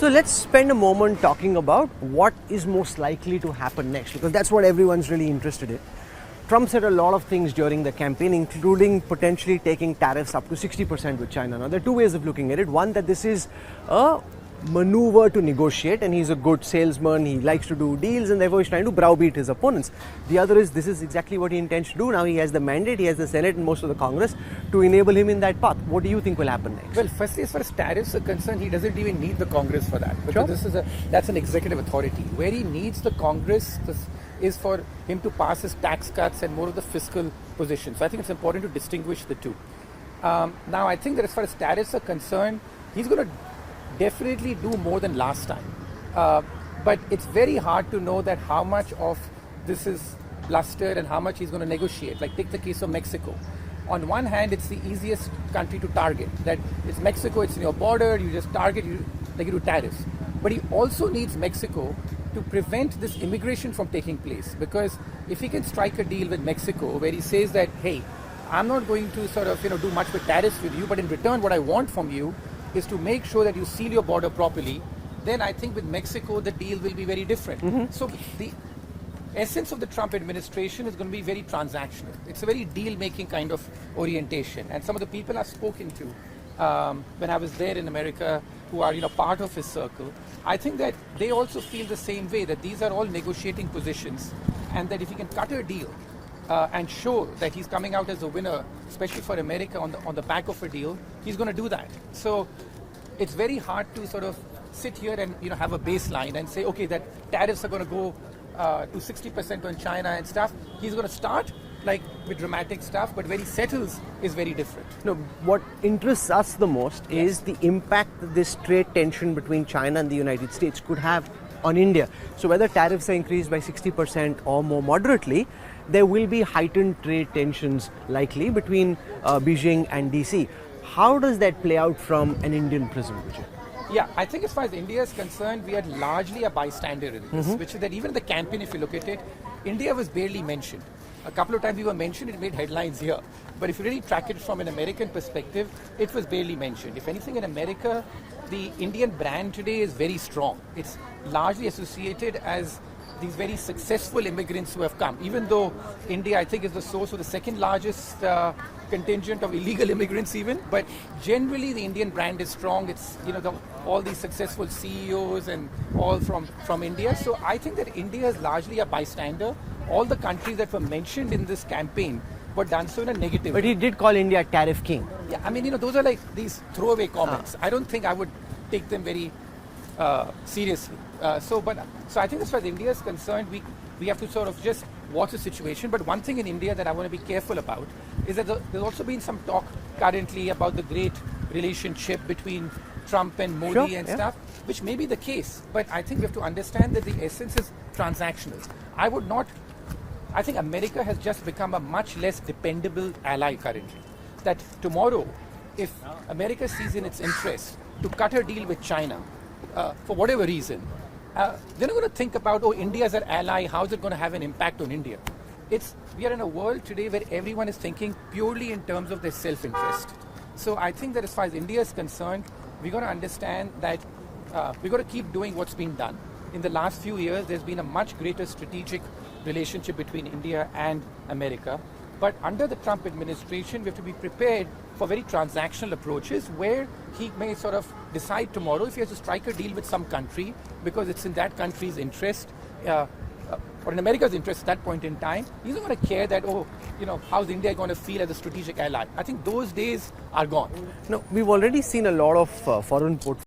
So let's spend a moment talking about what is most likely to happen next, because that's what everyone's really interested in. Trump said a lot of things during the campaign, including potentially taking tariffs up to 60% with China. Now, there are two ways of looking at it. One, that this is a maneuver to negotiate, and he's a good salesman, he likes to do deals, and therefore he's trying to browbeat his opponents. The other is this is exactly what he intends to do. Now he has the mandate, he has the Senate and most of the Congress to enable him in that path. What do you think will happen next? Well, firstly, as far as tariffs are concerned, he doesn't even need the Congress for that, because that's an executive authority. Where he needs the Congress is for him to pass his tax cuts and more of the fiscal position. So I think it's important to distinguish the two. Now, I think that as far as tariffs are concerned, he's going to definitely do more than last time. But it's very hard to know that how much of this is bluster and how much he's going to negotiate. Like, take the case of Mexico. On one hand, it's the easiest country to target. That it's Mexico, it's in your border, you just target, you do tariffs. But he also needs Mexico to prevent this immigration from taking place. Because if he can strike a deal with Mexico where he says that, hey, I'm not going to sort of do much with tariffs with you, but in return what I want from you is to make sure that you seal your border properly, then I think with Mexico the deal will be very different. Mm-hmm. So the essence of the Trump administration is going to be very transactional. It's a very deal-making kind of orientation. And some of the people I've spoken to when I was there in America who are part of his circle, I think that they also feel the same way, that these are all negotiating positions, and that if he can cut a deal and show that he's coming out as a winner, especially for America on the back of a deal, he's going to do that. So it's very hard to sort of sit here and have a baseline and say, okay, that tariffs are going to go to 60% on China and stuff. He's going to start like with dramatic stuff, but where he settles is very different. No, what interests us the most is the impact that this trade tension between China and the United States could have on India. So whether tariffs are increased by 60% or more moderately, there will be heightened trade tensions likely between Beijing and DC. How does that play out from an Indian prism, Ruchir? Yeah, I think as far as India is concerned, we are largely a bystander in this, which is that even the campaign, if you look at it, India was barely mentioned. A couple of times we were mentioned, it made headlines here. But if you really track it from an American perspective, it was barely mentioned. If anything, in America, the Indian brand today is very strong. It's largely associated as these very successful immigrants who have come, even though India, I think, is the source of the second largest contingent of illegal immigrants even. But generally, the Indian brand is strong. It's, all these successful CEOs and all from India. So I think that India is largely a bystander. All the countries that were mentioned in this campaign were done so in a negative way. But he did call India tariff king. Yeah, I mean, those are like these throwaway comments. I don't think I would take them very seriously. So I think as far as India is concerned, we have to sort of just watch the situation. But one thing in India that I want to be careful about is that there's also been some talk currently about the great relationship between Trump and Modi stuff, which may be the case. But I think we have to understand that the essence is transactional. I think America has just become a much less dependable ally currently. That tomorrow, if America sees in its interest to cut a deal with China, for whatever reason, they're not going to think about, India is an ally, how is it going to have an impact on India? We are in a world today where everyone is thinking purely in terms of their self-interest. So I think that as far as India is concerned, we've got to understand that we've got to keep doing what's being done. In the last few years, there's been a much greater strategic relationship between India and America. But under the Trump administration, we have to be prepared for very transactional approaches where he may sort of decide tomorrow if he has to strike a deal with some country because it's in that country's interest, or in America's interest at that point in time. He's not going to care that, how's India going to feel as a strategic ally. I think those days are gone. No, we've already seen a lot of foreign portfolios